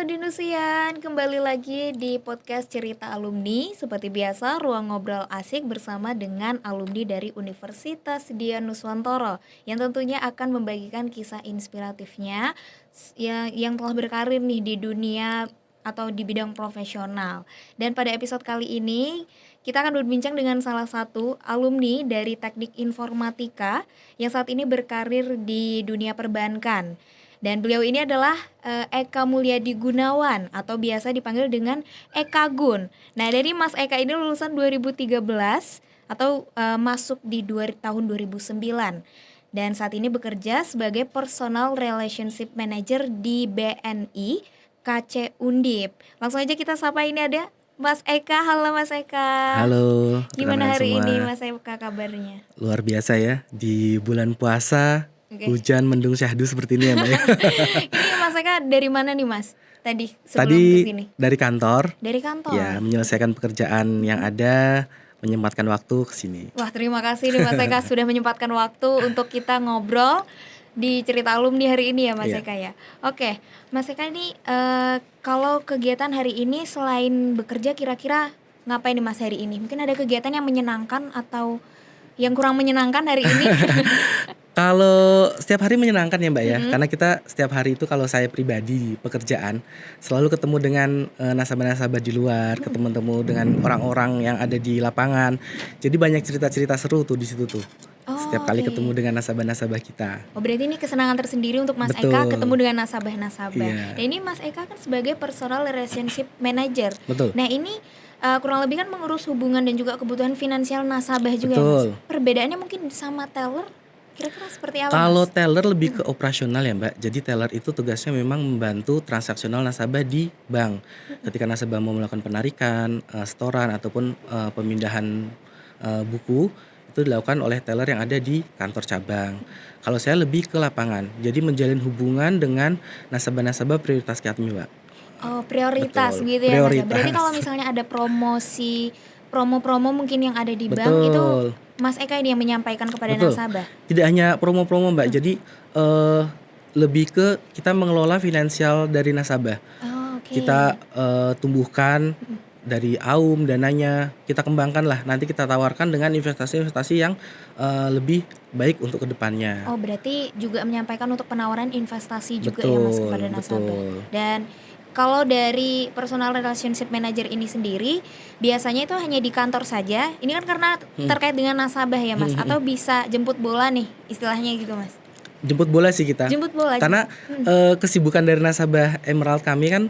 Dindusian, kembali lagi di podcast Cerita Alumni. Seperti biasa, ruang ngobrol asik bersama dengan alumni dari Universitas Dian Nuswantoro yang tentunya akan membagikan kisah inspiratifnya yang telah berkarir nih di dunia atau di bidang profesional. Dan pada episode kali ini, kita akan berbincang dengan salah satu alumni dari Teknik Informatika yang saat ini berkarir di dunia perbankan. Dan beliau ini adalah Eka Mulyadi Gunawan atau biasa dipanggil dengan Eka Gun. Nah, dari Mas Eka ini lulusan 2013 atau masuk di tahun 2009. Dan saat ini bekerja sebagai Personal Relationship Manager di BNI KC Undip. Langsung aja kita sapa, ini ada Mas Eka. Halo Mas Eka. Halo. Gimana hari semua. ini Mas Eka kabarnya? Luar biasa ya, di bulan puasa. Hujan mendung syahdu seperti ini ya Mbak ya. Ini Mas Eka dari mana nih Mas? Tadi kesini? Dari kantor. Dari kantor? Ya, menyelesaikan pekerjaan yang ada, menyempatkan waktu kesini. Wah, terima kasih nih Mas Eka sudah menyempatkan waktu untuk kita ngobrol di Cerita Alumni hari ini ya Mas Eka ya. Oke, Mas Eka ini kalau kegiatan hari ini selain bekerja kira-kira ngapain nih Mas hari ini? Mungkin ada kegiatan yang menyenangkan atau yang kurang menyenangkan hari ini? Kalau setiap hari menyenangkan ya Mbak ya, karena kita setiap hari itu kalau saya pribadi pekerjaan selalu ketemu dengan nasabah-nasabah di luar, ketemu dengan orang-orang yang ada di lapangan. Jadi banyak cerita-cerita seru tuh di situ tuh. Setiap kali ketemu dengan nasabah-nasabah kita. Oh, berarti ini kesenangan tersendiri untuk Mas Betul. Eka ketemu dengan nasabah-nasabah. Iya. Dan ini Mas Eka kan sebagai Personal Relationship Manager. Betul. Nah, ini kurang lebih kan mengurus hubungan dan juga kebutuhan finansial nasabah juga. Betul. Ya, Mas. Perbedaannya mungkin sama teller, kira-kira seperti apa? Kalau Mas? teller lebih ke operasional ya Mbak. Jadi teller itu tugasnya memang membantu transaksional nasabah di bank. Ketika nasabah mau melakukan penarikan, setoran ataupun pemindahan buku, itu dilakukan oleh teller yang ada di kantor cabang. Kalau saya lebih ke lapangan. Jadi menjalin hubungan dengan nasabah-nasabah prioritas kami Mbak. Oh, prioritas. Betul. Gitu ya Mas. Prioritas. Berarti kalau misalnya ada promo-promo mungkin yang ada di bank Betul. itu Mas Eka ini yang menyampaikan kepada Betul. nasabah. Tidak hanya promo-promo Mbak. Jadi lebih ke kita mengelola finansial dari nasabah. Oh, oke. Kita tumbuhkan dari AUM dananya, kita kembangkan lah. Nanti kita tawarkan dengan investasi-investasi yang lebih baik untuk kedepannya. Oh, berarti juga menyampaikan untuk penawaran investasi juga ya Mas kepada nasabah. Betul. Dan kalau dari Personal Relationship Manager ini sendiri, biasanya itu hanya di kantor saja. Ini kan karena terkait dengan nasabah ya Mas, atau bisa jemput bola nih istilahnya gitu Mas. Jemput bola sih kita. Jemput bola. Karena kesibukan dari nasabah Emerald kami kan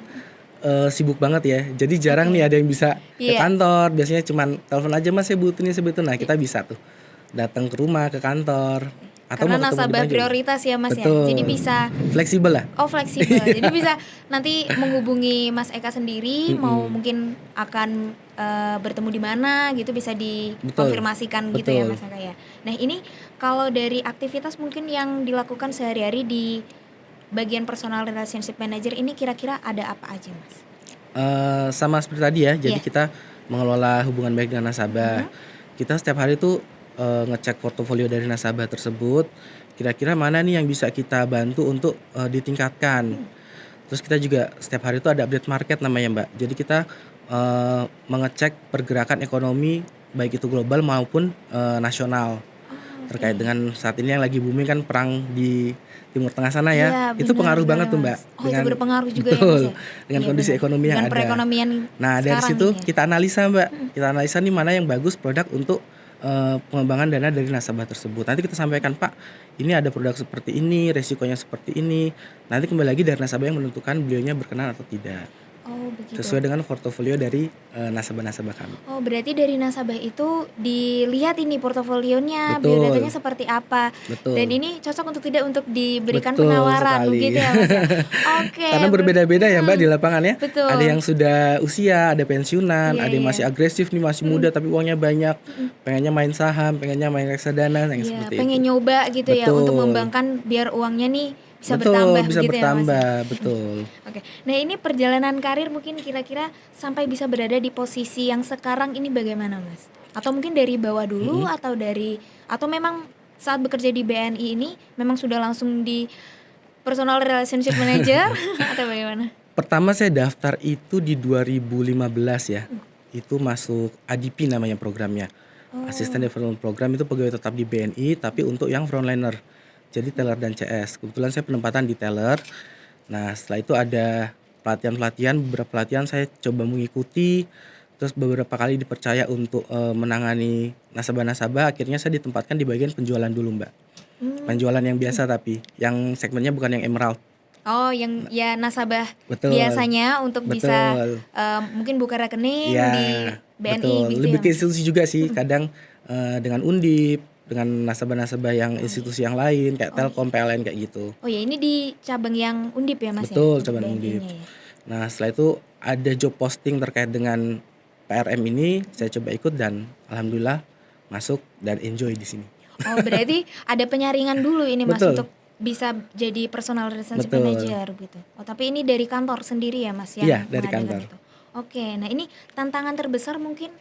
sibuk banget ya. Jadi jarang nih ada yang bisa ke kantor. Biasanya cuman telepon aja Mas, saya butuh ini, saya butuh. Nah, kita bisa tuh datang ke rumah, ke kantor. Atau karena nasabah prioritas ya Mas. Betul. Ya. Jadi bisa fleksibel lah. Oh, fleksibel. Jadi bisa nanti menghubungi Mas Eka sendiri mau mungkin akan bertemu di mana gitu, bisa dikonfirmasikan gitu ya Mas Eka ya. Nah, ini kalau dari aktivitas mungkin yang dilakukan sehari-hari di bagian Personal Relationship Manager ini kira-kira ada apa aja Mas? Sama seperti tadi ya. Jadi kita mengelola hubungan baik dengan nasabah. Kita setiap hari tuh ngecek portofolio dari nasabah tersebut, kira-kira mana nih yang bisa kita bantu untuk ditingkatkan. Terus kita juga setiap hari itu ada update market namanya Mbak. Jadi kita mengecek pergerakan ekonomi baik itu global maupun nasional. Terkait dengan saat ini yang lagi booming kan perang di Timur Tengah sana ya. Itu pengaruh banget tuh Mbak. Oh, itu berpengaruh juga ya Mas ya? Dengan kondisi ekonomi yang ada. Perekonomian Nah, dari situ kita analisa Mbak. Kita analisa nih mana yang bagus produk untuk pengembangan dana dari nasabah tersebut. Nanti kita sampaikan, Pak, ini ada produk seperti ini, resikonya seperti ini. Nanti kembali lagi dari nasabah yang menentukan beliaunya berkenan atau tidak. Oh, begitu. Sesuai dengan portofolio dari nasabah-nasabah kami. Oh, berarti dari nasabah itu dilihat ini portofolionya, biodatanya seperti apa. Betul. Dan ini cocok untuk tidak untuk diberikan Betul penawaran sekali. begitu ya Mas. Oke. Karena berbeda-beda ya Mbak di lapangan ya. Betul. Ada yang sudah usia, ada pensiunan, Iya, ada yang masih agresif nih, masih muda tapi uangnya banyak. Pengennya main saham, pengennya main reksadana, yang seperti pengen itu. nyoba gitu ya untuk mengembangkan biar uangnya nih bisa bertambah bisa gitu bertambah, ya Mas. betul. Oke. Nah, ini perjalanan karir mungkin kira-kira sampai bisa berada di posisi yang sekarang ini bagaimana Mas? Atau mungkin dari bawah dulu atau memang saat bekerja di BNI ini memang sudah langsung di Personal Relationship Manager atau bagaimana? Pertama saya daftar itu di 2015 ya. Itu masuk ADP namanya programnya. Assistant Oh, Development Program itu pegawai tetap di BNI tapi untuk yang frontliner. Jadi teller dan CS. Kebetulan saya penempatan di teller. Nah, setelah itu ada pelatihan-pelatihan, beberapa pelatihan saya coba mengikuti. Terus beberapa kali dipercaya untuk menangani nasabah-nasabah. Akhirnya saya ditempatkan di bagian penjualan dulu, Mbak. mmm, Penjualan yang biasa tapi yang segmennya bukan yang emerald. oh yang ya nasabah Betul, biasanya untuk bisa, betul. mungkin buka rekening Iya, di BNI betul. begitu Lebih ya, ke Mas? institusi juga sih. Kadang dengan Undip, dengan nasabah-nasabah yang Oh iya. institusi yang lain kayak Oh iya. Telkom, PLN kayak gitu. Oh ya, ini di cabang yang Undip ya, Mas, ya? Betul, Untuk cabang Undip. BNI-nya ya? Nah, setelah itu ada job posting terkait dengan PRM ini, saya coba ikut dan alhamdulillah masuk dan enjoy di sini. Oh, berarti ada penyaringan dulu ini, Mas, Betul, untuk bisa jadi personal relationship betul. manager gitu? Oh, tapi ini dari kantor sendiri ya, Mas, Iya, yang dari mengadakan kantor. itu? Oke, nah ini tantangan terbesar mungkin,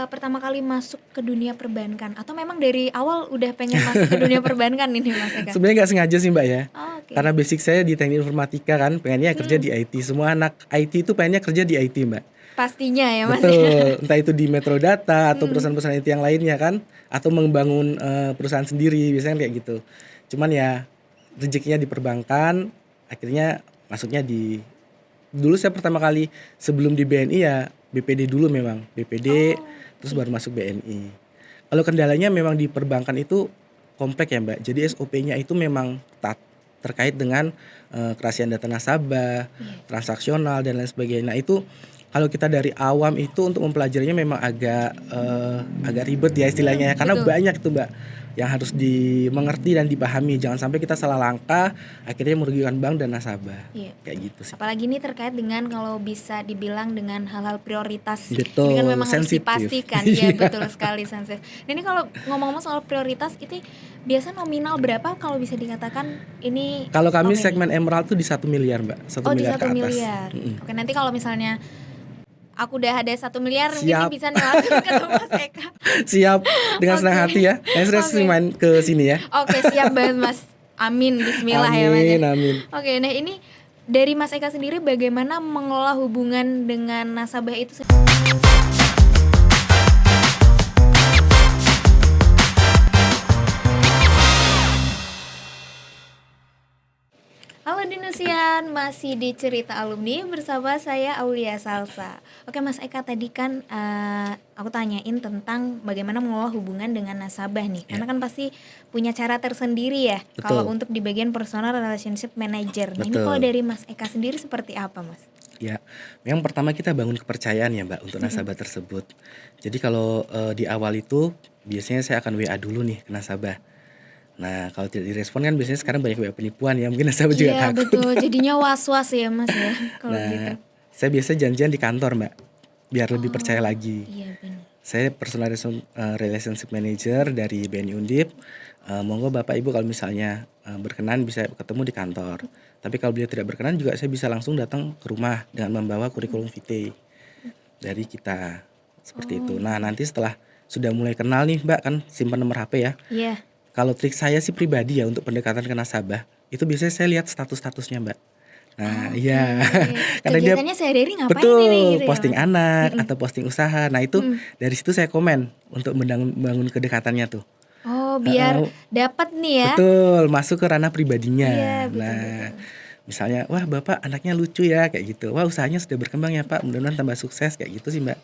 pertama kali masuk ke dunia perbankan atau memang dari awal udah pengen masuk ke dunia perbankan ini, Mas Eka? Sebenarnya nggak sengaja sih Mbak ya. Oh, Karena oke. basic saya di teknik informatika kan, pengennya kerja Mhm, di IT. Semua anak IT itu pengennya kerja di IT Mbak. pastinya ya, Mas, ya? Betul, entah itu di Metro Data atau Mhm. perusahaan-perusahaan IT yang lainnya kan, atau membangun perusahaan sendiri, biasanya kan kayak gitu. Cuman ya rezekinya di perbankan, akhirnya masuknya di dulu saya pertama kali sebelum di BNI ya BPD dulu memang, BPD Oh, terus iya. baru masuk BNI. Kalau kendalanya memang di perbankan itu kompleks ya Mbak, jadi SOP-nya itu memang ketat terkait dengan kerahasiaan data nasabah, Iya. transaksional dan lain sebagainya. Nah itu kalau kita dari awam itu untuk mempelajarinya memang agak ribet ya istilahnya ya, karena Betul. banyak itu Mbak yang harus dimengerti dan dipahami. Jangan sampai kita salah langkah akhirnya merugikan bank dan nasabah. Iya, Kayak betul. gitu sih. Apalagi ini terkait dengan kalau bisa dibilang dengan hal-hal prioritas. Ini kan Betul, memang harus sensitif. dipastikan. Iya, Iya. betul sekali sensitif. Nah, ini kalau ngomong-ngomong soal prioritas itu biasa nominal berapa kalau bisa dikatakan ini Kalau kami oke nih? segmen emerald tuh di 1 miliar Mbak, satu Oh, di miliar ke satu atas. miliar. Mm-mm. Oke, nanti kalau misalnya aku udah ada 1 miliar mungkin Siap, bisa nih langsung ketemu Mas Eka. siap dengan senang Oke. hati ya. Yang serius Oke. main ke sini ya. Oke, siap banget, Mas. Amin, bismillah ya, Mas ya. Amin, amin. Oke, nah ini dari Mas Eka sendiri bagaimana mengelola hubungan dengan nasabah itu? Halo Dinusian, masih di Cerita Alumni bersama saya Aulia Salsa. Oke Mas Eka, tadi kan aku tanyain tentang bagaimana mengelola hubungan dengan nasabah nih. Ya, Karena kan pasti punya cara tersendiri ya kalau betul, untuk di bagian personal relationship manager. Nah ini kalau betul. dari Mas Eka sendiri seperti apa, Mas? Ya, yang pertama kita bangun kepercayaan ya Mbak untuk Mm-mm. nasabah tersebut. Jadi kalau di awal itu biasanya saya akan WA dulu nih ke nasabah. Nah, kalau tidak direspon kan biasanya sekarang banyak WA penipuan ya, mungkin nasabah juga Iya takut. betul, jadinya was-was ya Mas ya kalau Nah, gitu. saya biasa janjian di kantor Mbak, biar lebih percaya Oh lagi. iya benar. Saya personal relationship manager dari BNI Undip. Monggo Bapak Ibu kalau misalnya berkenan bisa ketemu di kantor. Tapi kalau beliau tidak berkenan juga saya bisa langsung datang ke rumah dengan membawa kurikulum vitae dari kita. Seperti Oh itu. Nah, iya. nanti setelah sudah mulai kenal nih Mbak kan simpan nomor HP ya. Iya. Kalau trik saya sih pribadi ya untuk pendekatan ke nasabah, itu biasanya saya lihat status-statusnya Mbak. Nah, Oke. iya. Karena dia Kegiatannya sehari-hari ngapain ini betul, gitu ya, posting Mas? anak Mm-mm. atau posting usaha. Nah, itu Mm. dari situ saya komen untuk bangun kedekatannya tuh. Oh, biar Heeh, dapat nih ya. betul, masuk ke ranah Iya, pribadinya. betul betul. Nah, misalnya, wah Bapak anaknya lucu ya kayak gitu. Wah usahanya sudah berkembang ya Pak, mudah-mudahan tambah sukses kayak gitu sih Mbak.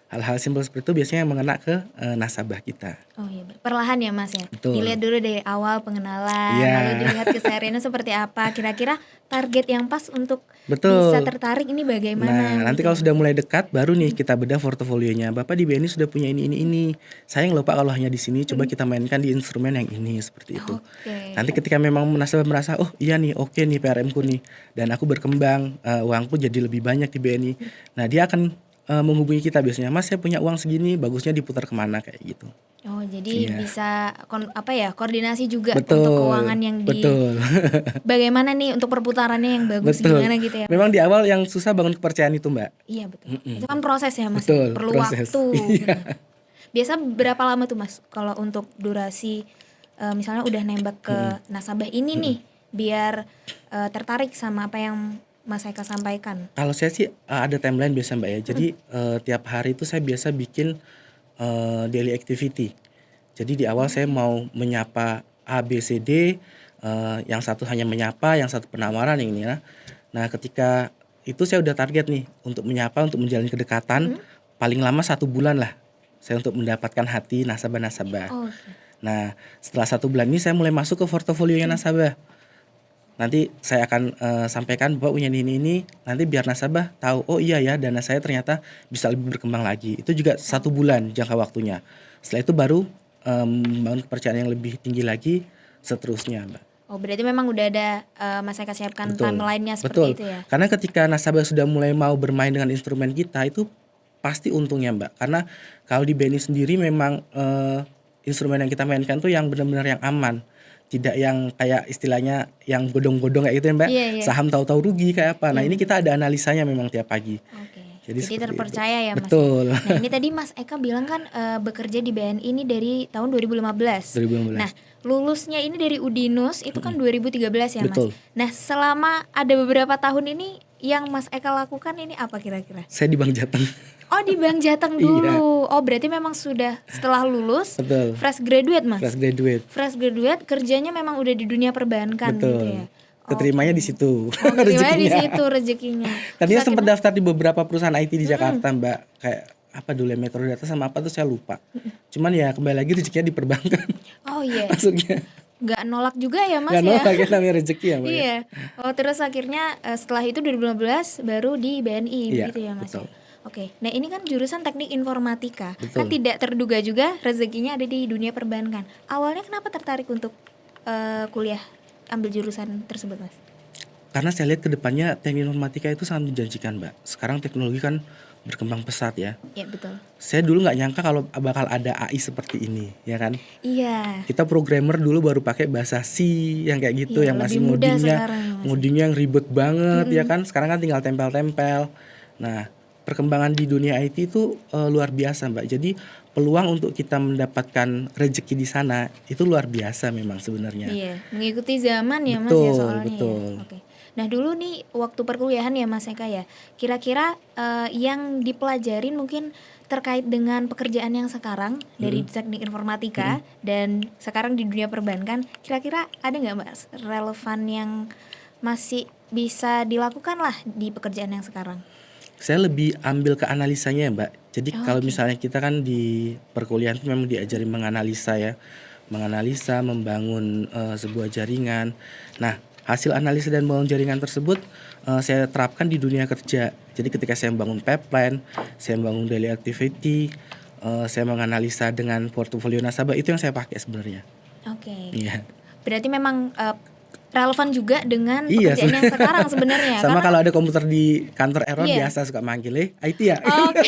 Hal-hal simpel seperti itu biasanya yang mengena ke nasabah kita. Oh iya, perlahan ya Mas ya. Betul. Dilihat dulu dari awal pengenalan, lalu Iya, dilihat kesehariannya seperti apa. Kira-kira target yang pas untuk bisa betul. tertarik ini Nah, bagaimana nanti gitu kalau ya sudah Mas ya. mulai dekat baru nih kita bedah portofolionya. Bapak di BNI sudah punya ini. Sayang loh Pak kalau hanya di sini, coba kita mainkan di instrumen yang ini seperti itu. Oke. Nanti ketika memang nasabah merasa, oh iya nih, oke nih PRM-ku nih, dan aku berkembang, uangku jadi lebih banyak di BNI. Nah, dia akan menghubungi kita biasanya, Mas saya punya uang segini, bagusnya diputar kemana kayak gitu. Oh, jadi Iya, bisa koordinasi juga untuk keuangan betul, yang di betul, bagaimana nih untuk perputarannya yang bagus betul. gimana gitu ya Mas Memang ya. di awal yang susah bangun kepercayaan itu Mbak. Iya betul. Itu Mm-mm. kan proses ya Mas ya, Betul, perlu proses. waktu. Iya. Benar. Biasa berapa lama tuh Mas kalau untuk durasi misalnya udah nembak ke Mm-mm. nasabah ini Mm-mm. nih biar tertarik sama apa yang Mas Eka sampaikan? Kalau saya sih ada timeline biasa Mbak ya. Jadi tiap hari itu saya biasa bikin daily activity. Jadi di awal saya mau menyapa A, B, C, D, yang satu hanya menyapa, yang satu penawaran yang ini ya. Nah ketika itu saya udah target nih untuk menyapa, untuk menjalin kedekatan paling lama 1 bulan lah. Saya untuk mendapatkan hati nasabah-nasabah. Oh, oke. Nah setelah 1 bulan ini saya mulai masuk ke portofolionya nasabah. Nanti saya akan sampaikan bahwa punya ini, nanti biar nasabah tahu, oh iya ya dana saya ternyata bisa lebih berkembang lagi. Itu juga 1 bulan jangka waktunya. Setelah itu baru membangun kepercayaan yang lebih tinggi lagi seterusnya Mbak. Oh, berarti memang udah ada Mas Eka siapkan Betul, timeline-nya seperti betul. itu ya? Karena ketika nasabah sudah mulai mau bermain dengan instrumen kita itu pasti untungnya Mbak. Karena kalau di BNI sendiri memang instrumen yang kita mainkan tuh yang benar-benar yang aman. Tidak yang kayak istilahnya yang godong-godong kayak gitu ya Mbak. Iya, iya. Saham tahu-tahu rugi kayak apa. Nah ini kita ada analisanya memang tiap pagi. Oke. Jadi Jadi seperti terpercaya itu. ya Mas. Betul. Nah ini tadi Mas Eka bilang kan bekerja di BNI ini dari tahun 2015. 2015. Nah lulusnya ini dari Udinus itu kan 2013 ya Mas. Betul. Nah selama ada beberapa tahun ini yang Mas Eka lakukan ini apa kira-kira? Saya di Bank Jateng. Oh di Bank Jateng Iya. dulu. Oh berarti memang sudah setelah lulus Betul. fresh graduate Mas. Fresh graduate. Fresh graduate kerjanya memang udah di dunia perbankan Betul. gitu ya. Keterimanya di situ. Oh, keterimanya di Rezekinya. situ rezekinya. Tadinya Terus sempat akhirnya- daftar di beberapa perusahaan IT di Jakarta Mbak. Kayak apa dulu ya, Metro Data sama apa tuh saya lupa. Cuman ya kembali lagi rezekinya di perbankan. Oh iya. Masuknya. Nggak nolak juga ya Mas Gak ya. nolak ya namanya rezeki ya Mbak. Iya. Oh terus akhirnya setelah itu 2015 baru di BNI Iya, gitu ya Mas. betul. Oke. Nah ini kan jurusan teknik informatika. Betul. Kan tidak terduga juga rezekinya ada di dunia perbankan. Awalnya kenapa tertarik untuk kuliah ambil jurusan tersebut Mas? Karena saya lihat ke depannya teknik informatika itu sangat menjanjikan Mbak. Sekarang teknologi kan berkembang pesat ya. Iya betul. Saya dulu nggak nyangka kalau bakal ada AI seperti ini, ya kan? Iya. Kita programmer dulu baru pakai bahasa C yang kayak gitu, Iya, yang masih lebih mudah ngodingnya, sekarang ya, Mas. ngodingnya yang ribet banget, ya kan? Sekarang kan tinggal tempel-tempel. Nah, perkembangan di dunia IT itu luar biasa, Mbak. Jadi peluang untuk kita mendapatkan rezeki di sana itu luar biasa memang sebenarnya. Iya, mengikuti zaman ya Mas ya Betul, soalnya betul. ya. Oke. Nah dulu nih waktu perkuliahan ya Mas Eka ya, kira-kira yang dipelajarin mungkin terkait dengan pekerjaan yang sekarang dari teknik informatika dan sekarang di dunia perbankan, kira-kira ada nggak Mas relevan yang masih bisa dilakukan lah di pekerjaan yang sekarang? Saya lebih ambil ke analisanya ya Mbak. Jadi Oh, kalau oke. misalnya kita kan di perkuliahan itu memang diajari menganalisa ya. Menganalisa, membangun sebuah jaringan. Nah hasil analisa dan membangun jaringan tersebut saya terapkan di dunia kerja. Jadi ketika saya membangun pipeline, saya membangun daily activity, saya menganalisa dengan portofolio nasabah, itu yang saya pakai sebenarnya. Oke. Iya. Berarti memang relevan juga dengan Iya, pekerjaan yang sekarang sebenarnya. Sama Karena kalau ada komputer di kantor error Iya. biasa suka manggil IT ya. Oke,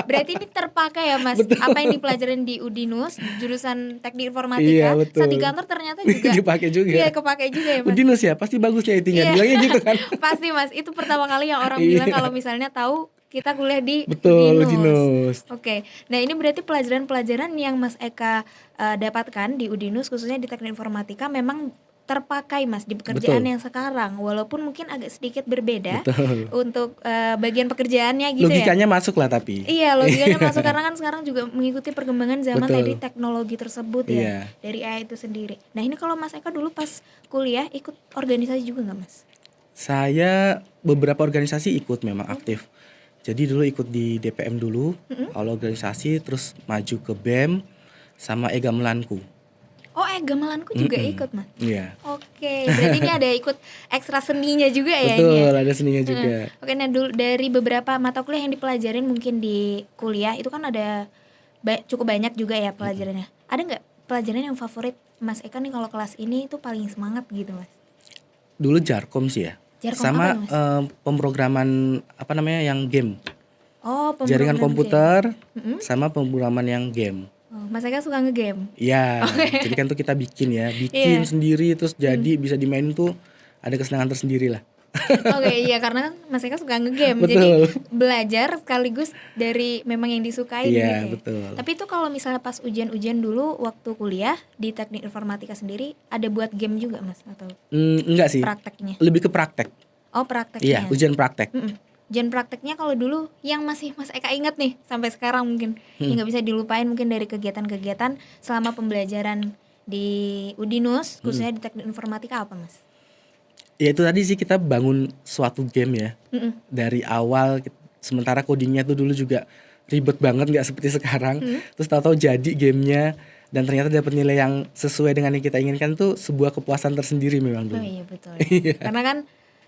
berarti ini terpakai ya Mas. Apa yang dipelajarin di Udinus, jurusan teknik informatika, Iya, betul. saat di kantor ternyata juga Dipakai juga. Iya, kepakai juga ya Mas. Udinus ya, pasti bagusnya IT-nya. Iya. Bilangnya gitu kan. Pasti Mas, itu pertama kali yang orang Iya. bilang kalau misalnya tahu kita kuliah di Betul, Udinus. Oke, nah ini berarti pelajaran-pelajaran yang Mas Eka dapatkan di Udinus khususnya di teknik informatika memang terpakai Mas di pekerjaan Betul. yang sekarang, walaupun mungkin agak sedikit berbeda Betul. untuk bagian pekerjaannya gitu ya. Logikanya masuk lah tapi. Iya, logikanya masuk karena kan sekarang juga mengikuti perkembangan zaman Betul. dari teknologi tersebut ya, Iya. dari AI itu sendiri. Nah ini kalau Mas Eka dulu pas kuliah ikut organisasi juga nggak Mas? Saya beberapa organisasi ikut memang aktif. Jadi dulu ikut di DPM dulu, kalau organisasi terus maju ke BEM sama Ega Melanku. Oh gamelanku juga ikut Mas? Iya. Oke, berarti ini ada ikut ekstra seninya juga ya ini Betul, ya? ada seninya juga. Oke, nah dulu dari beberapa mata kuliah yang dipelajarin mungkin di kuliah itu kan ada cukup banyak juga ya pelajarannya. Ada nggak pelajaran yang favorit Mas Eka nih kalau kelas ini itu paling semangat gitu Mas? Dulu Jarkom sih ya. Jarkom sama apa, Mas? pemrograman apa namanya yang game. Oh, Jaringan pemrograman komputer game. sama pemrograman yang game. Oh, Mas Eka suka ngegame? Iya, jadi kan tuh kita bikin ya, bikin Iya. sendiri terus jadi bisa dimainin tuh ada kesenangan tersendiri lah. Oke, iya karena kan Mas Eka suka ngegame. Betul. Jadi belajar sekaligus dari memang yang disukai Iya, gitu ya. betul. Tapi itu kalau misalnya pas ujian-ujian dulu waktu kuliah di teknik informatika sendiri ada buat game juga Mas atau Enggak sih, prakteknya? lebih ke praktek. Oh, Iya, prakteknya. ujian praktek. Ujian prakteknya kalau dulu yang masih Mas Eka ingat nih sampai sekarang mungkin yang nggak bisa dilupain mungkin dari kegiatan-kegiatan selama pembelajaran di Udinus khususnya di teknik informatika apa Mas? Ya itu tadi sih, kita bangun suatu game ya dari awal. Sementara codingnya tuh dulu juga ribet banget, nggak seperti sekarang. Terus tahu-tahu jadi gamenya dan ternyata dapat nilai yang sesuai dengan yang kita inginkan, tuh sebuah kepuasan tersendiri memang Oh dulu. iya betul. Karena kan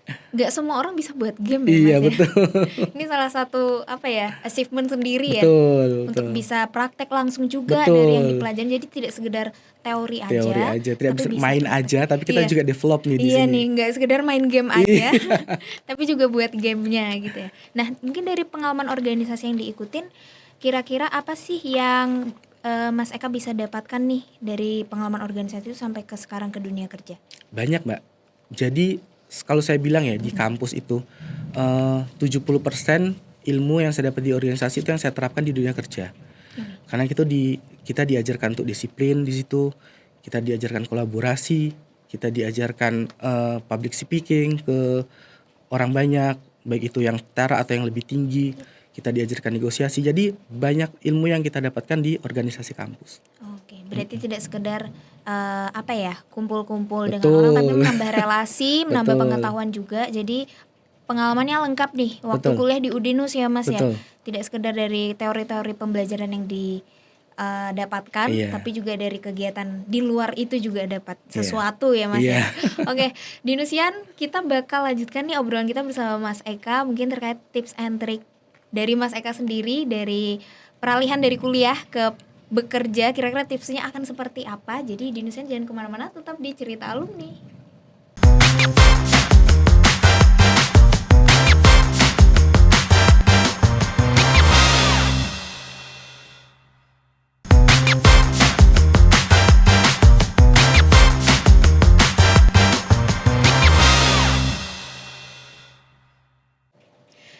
nggak semua orang bisa buat game ya Iya Mas ya. betul. Ini salah satu apa ya achievement sendiri ya Betul, untuk betul. bisa praktek langsung juga dari yang Betul. dipelajari. Jadi tidak sekedar teori Teori aja, tidak tapi bisa bisa main praktek. aja, tapi kita Iya. juga develop nih di Iya sini. nih, nggak sekedar main game aja, tapi juga buat gamenya gitu ya. Nah, mungkin dari pengalaman organisasi yang diikutin, kira-kira apa sih yang Mas Eka bisa dapatkan nih dari pengalaman organisasi itu sampai ke sekarang ke dunia kerja? Banyak Mbak. Jadi kalau saya bilang ya di kampus itu 70% ilmu yang saya dapat di organisasi itu yang saya terapkan di dunia kerja. Karena kita diajarkan untuk disiplin di situ, kita diajarkan kolaborasi, kita diajarkan public speaking ke orang banyak, baik itu yang setara atau yang lebih tinggi. Kita diajarkan negosiasi. Jadi banyak ilmu yang kita dapatkan di organisasi kampus. Oke, berarti tidak sekedar apa ya kumpul-kumpul dengan Betul. orang, tapi menambah relasi, menambah Betul. pengetahuan juga. Jadi pengalamannya lengkap nih waktu Betul. kuliah di Udinus ya Mas ya. Betul. Tidak sekedar dari teori-teori pembelajaran yang didapatkan, Iya. tapi juga dari kegiatan di luar itu juga dapat Iya. sesuatu ya Mas Iya. ya. Oke, Dinusian kita bakal lanjutkan nih obrolan kita bersama Mas Eka mungkin terkait tips and trick dari Mas Eka sendiri dari peralihan dari kuliah ke bekerja, kira-kira tipsnya akan seperti apa. Jadi Dinusian jangan kemana-mana, tetap di Cerita Alumni.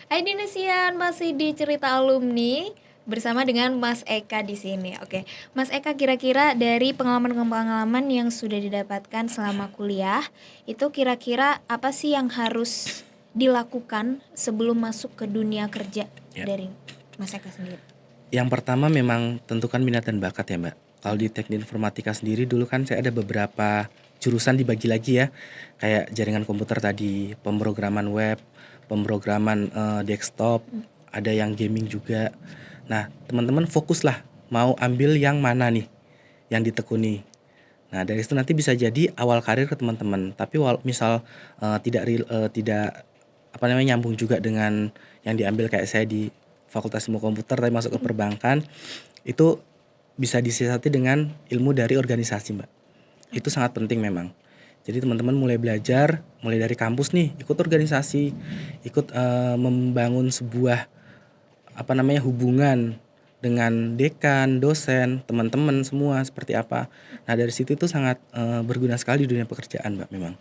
Hai Dinusian, masih di Cerita Alumni bersama dengan Mas Eka di sini. Oke, Mas Eka, kira-kira dari pengalaman-pengalaman yang sudah didapatkan selama kuliah, itu kira-kira apa sih yang harus dilakukan sebelum masuk ke dunia kerja dari Mas Eka sendiri? Yang pertama memang tentukan minat dan bakat ya Mbak. Kalau di teknik informatika sendiri dulu kan saya ada beberapa jurusan dibagi lagi ya. Kayak jaringan komputer tadi, pemrograman web, pemrograman desktop, ada yang gaming juga. Nah teman-teman fokuslah mau ambil yang mana nih yang ditekuni. Nah dari situ nanti bisa jadi awal karir ke teman-teman. Tapi misal tidak nyambung juga dengan yang diambil kayak saya di Fakultas Ilmu Komputer tapi masuk ke perbankan, itu bisa disiasati dengan ilmu dari organisasi Mbak. Itu sangat penting memang. Jadi teman-teman mulai belajar, mulai dari kampus nih, ikut organisasi, ikut membangun sebuah hubungan dengan dekan, dosen, teman-teman semua seperti apa. Nah dari situ itu sangat berguna sekali di dunia pekerjaan Mbak memang.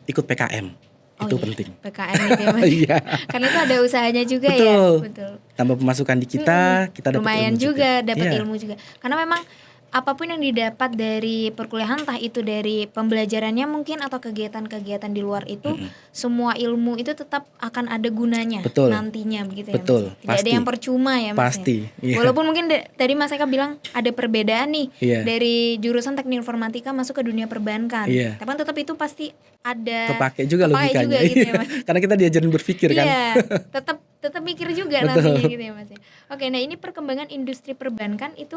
Ikut PKM. Itu penting. PKM itu ya Mas. Iya. Karena itu ada usahanya juga Betul. ya. Betul. Tambah pemasukan di kita dapat lumayan ilmu juga, dapat Iya. ilmu juga. Karena memang apapun yang didapat dari perkuliahan, entah itu dari pembelajarannya mungkin atau kegiatan-kegiatan di luar itu, semua ilmu itu tetap akan ada gunanya. Betul. Nantinya begitu ya Betul, Mas. Tidak ada pasti. yang percuma ya Mas. Pasti, Ya? iya. Walaupun mungkin tadi Mas Eka bilang ada perbedaan nih Iya. dari jurusan teknik informatika masuk ke dunia perbankan. Iya. Tapi tetap itu pasti ada Kepake juga logikanya. juga gitu ya Iya. Mas. Karena kita diajarin berpikir kan. Iya, tetap mikir juga Betul. nantinya gitu ya Mas. Oke, nah ini perkembangan industri perbankan itu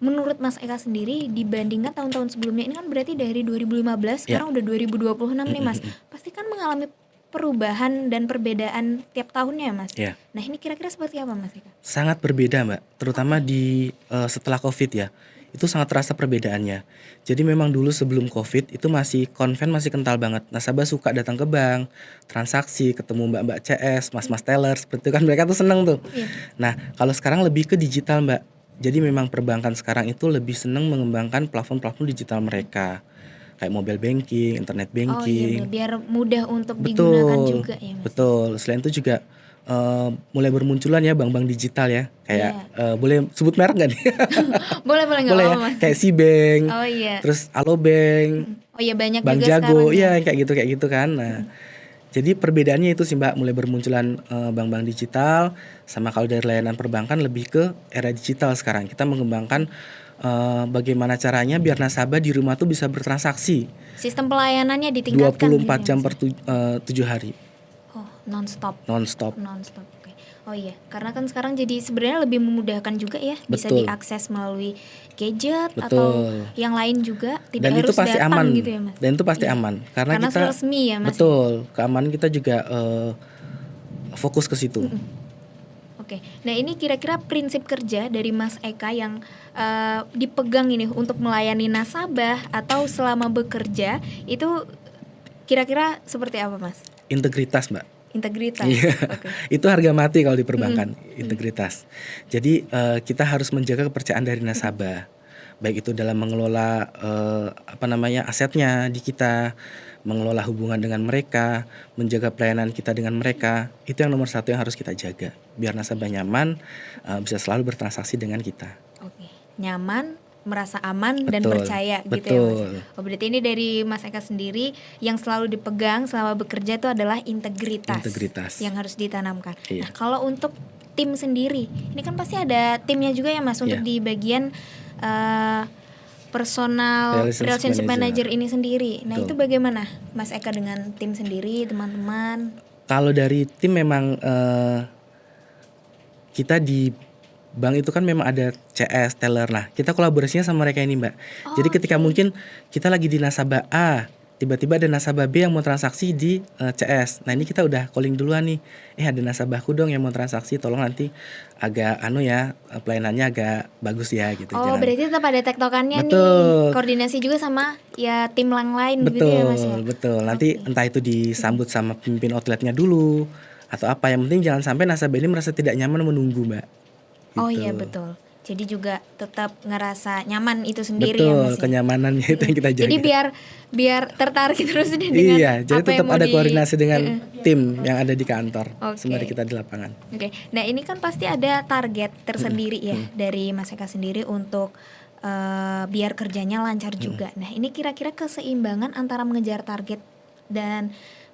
menurut Mas Eka sendiri dibandingkan tahun-tahun sebelumnya, ini kan berarti dari 2015 sekarang udah 2026 nih Mas. Pasti kan mengalami perubahan dan perbedaan tiap tahunnya Mas. Iya. Nah ini kira-kira seperti apa Mas Eka? Sangat berbeda Mbak, terutama di setelah Covid ya. Itu sangat terasa perbedaannya. Jadi memang dulu sebelum Covid itu masih kental banget. Nasabah suka datang ke bank, transaksi, ketemu mbak-mbak CS, mas-mas teller, seperti itu kan mereka tuh seneng tuh. Iya. Nah kalau sekarang lebih ke digital Mbak. Jadi memang perbankan sekarang itu lebih seneng mengembangkan platform-platform digital mereka. Kayak mobile banking, internet Oh iya, banking. biar mudah untuk digunakan Betul, juga ya Mas. betul. Selain itu juga mulai bermunculan ya bank-bank digital ya. Kayak boleh sebut merek gak nih? Boleh nggak Boleh ya. apa-apa Mas. Kayak Cbank, Oh iya. terus Alobank, Oh iya banyak Bank juga Jago, sekarang ya. iya kayak gitu kan. Nah, Jadi perbedaannya itu sih Mbak, mulai bermunculan bank-bank digital, sama kalau dari layanan perbankan lebih ke era digital sekarang. Kita mengembangkan bagaimana caranya biar nasabah di rumah tuh bisa bertransaksi Sistem pelayanannya ditingkatkan gitu 24 ya, jam Mas per ya? 7 hari Oh, non-stop. non-stop. Non-stop. Oke. Oh iya, karena kan sekarang jadi sebenarnya lebih memudahkan juga ya, bisa Betul, diakses melalui gadget atau betul. yang lain juga, tidak Dan itu harus pasti datang aman, gitu ya, Mas? dan itu pasti Iya. aman karena Karena kita resmi ya, Mas ya? betul, keamanan kita juga fokus ke situ. Oke. Nah, ini kira-kira prinsip kerja dari Mas Eka yang dipegang ini untuk melayani nasabah atau selama bekerja itu kira-kira seperti apa, Mas? Integritas, Mbak. Integritas. Iya, Oke. itu harga mati kalau di perbankan, integritas. Jadi kita harus menjaga kepercayaan dari nasabah, baik itu dalam mengelola asetnya di kita, mengelola hubungan dengan mereka, menjaga pelayanan kita dengan mereka. Itu yang nomor satu yang harus kita jaga, biar nasabah nyaman, bisa selalu bertransaksi dengan kita. Oke. Nyaman, merasa aman dan Betul, percaya gitu ya, Mas. betul. Oh, berarti ini dari Mas Eka sendiri yang selalu dipegang selama bekerja itu adalah integritas Integritas. yang harus ditanamkan. Iya. Nah, kalau untuk tim sendiri, ini kan pasti ada timnya juga ya, Mas, untuk Iya. di bagian personal relationship manager ini sendiri. Nah, Betul. itu bagaimana Mas Eka dengan tim sendiri, teman-teman? Kalau dari tim memang kita di bank itu kan memang ada CS, teller. Nah, kita kolaborasinya sama mereka ini, Mbak. Jadi ketika mungkin kita lagi di nasabah A, tiba-tiba ada nasabah B yang mau transaksi di CS. Nah, ini kita udah calling duluan nih. Ada nasabahku dong yang mau transaksi, tolong nanti agak pelayanannya agak bagus ya gitu. Oh, berarti tetap ada tektokannya nih. Betul. Koordinasi juga sama ya tim yang lain gitu ya, Mas ya. Betul. Nanti entah itu disambut sama pemimpin outletnya dulu atau apa, yang penting jangan sampai nasabah ini merasa tidak nyaman menunggu, Mbak. Oh Gitu. iya, betul. Jadi juga tetap ngerasa nyaman itu sendiri ya, Mas. Betul, kenyamanannya itu yang kita jaga. Jadi biar tertarik terus dengan Iya, jadi apa yang tetap mau ada koordinasi dengan tim yang ada di kantor, Oke. sembari kita di lapangan. Oke. Nah, ini kan pasti ada target tersendiri ya dari Mas Eka sendiri untuk biar kerjanya lancar juga. Nah, ini kira-kira keseimbangan antara mengejar target dan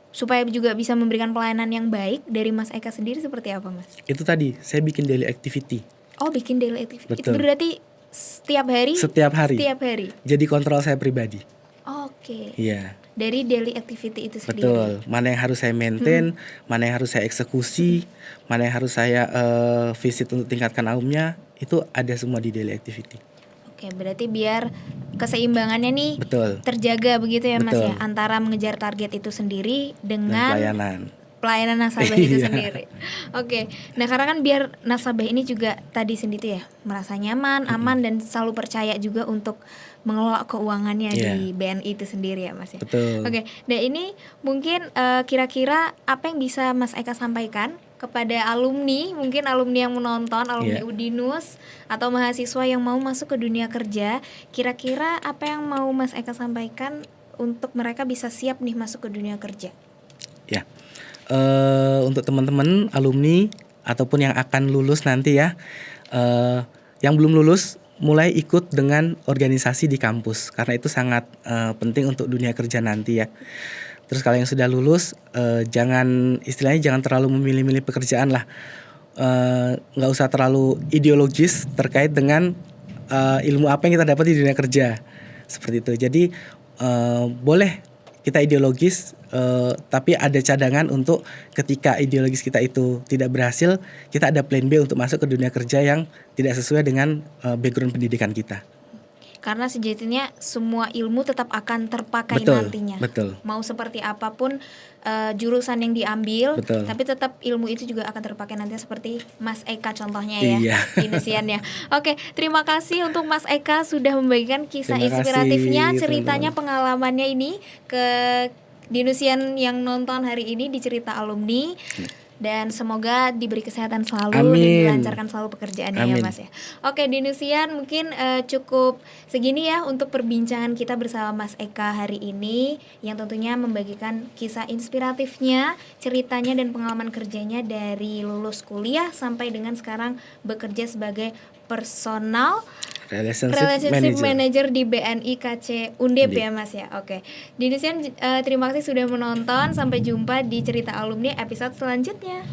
supaya juga bisa memberikan pelayanan yang baik dari Mas Eka sendiri seperti apa, Mas? Itu tadi, saya bikin daily activity. Oh, bikin daily activity. Itu Betul. berarti setiap hari? Setiap hari. Setiap hari. Jadi kontrol saya pribadi. Oke. Iya, Dari daily activity itu sendiri. betul. Mana yang harus saya maintain, mana yang harus saya eksekusi, mana yang harus saya visit untuk tingkatkan aumnya, itu ada semua di daily activity. Oke, berarti biar keseimbangannya nih Betul. terjaga begitu ya, Mas ya, Betul. antara mengejar target itu sendiri Dan dengan pelayanan. nasabah itu Iya. sendiri. Oke. Nah, karena kan biar nasabah ini juga tadi sendiri ya, merasa nyaman, aman dan selalu percaya juga untuk mengelola keuangannya Iya. di BNI itu sendiri ya, Mas ya. Betul. Oke. Nah, ini mungkin kira-kira apa yang bisa Mas Eka sampaikan kepada alumni, mungkin alumni yang menonton, alumni Iya. Udinus atau mahasiswa yang mau masuk ke dunia kerja, kira-kira apa yang mau Mas Eka sampaikan untuk mereka bisa siap nih masuk ke dunia kerja? Ya, untuk teman-teman alumni ataupun yang akan lulus nanti ya, yang belum lulus mulai ikut dengan organisasi di kampus karena itu sangat penting untuk dunia kerja nanti ya. Terus kalau yang sudah lulus, jangan terlalu memilih-milih pekerjaan lah, nggak usah terlalu ideologis terkait dengan ilmu apa yang kita dapat di dunia kerja seperti itu. Jadi boleh kita ideologis, tapi ada cadangan untuk ketika ideologis kita itu tidak berhasil, kita ada plan B untuk masuk ke dunia kerja yang tidak sesuai dengan background pendidikan kita. Karena sejatinya semua ilmu tetap akan terpakai Betul, nantinya. betul. Mau seperti apapun jurusan yang diambil, Betul. tapi tetap ilmu itu juga akan terpakai nantinya seperti Mas Eka contohnya ya, Iya. Dinusiannya. Oke, terima kasih untuk Mas Eka sudah membagikan kisah Terima kasih, inspiratifnya, teman-teman. ceritanya, pengalamannya ini ke Dinusian yang nonton hari ini di Cerita Alumni. Dan semoga diberi kesehatan selalu dan Amin. dilancarkan selalu pekerjaannya ya, Amin. Mas ya. Oke, Dinusian mungkin cukup segini ya untuk perbincangan kita bersama Mas Eka hari ini, yang tentunya membagikan kisah inspiratifnya, ceritanya dan pengalaman kerjanya dari lulus kuliah sampai dengan sekarang bekerja sebagai Personal Relationship Relationship Manager. Manager di BNI KC Undip Undip. ya Mas ya. Oke. Dinisian, terima kasih sudah menonton. Sampai jumpa di Cerita Alumni episode selanjutnya.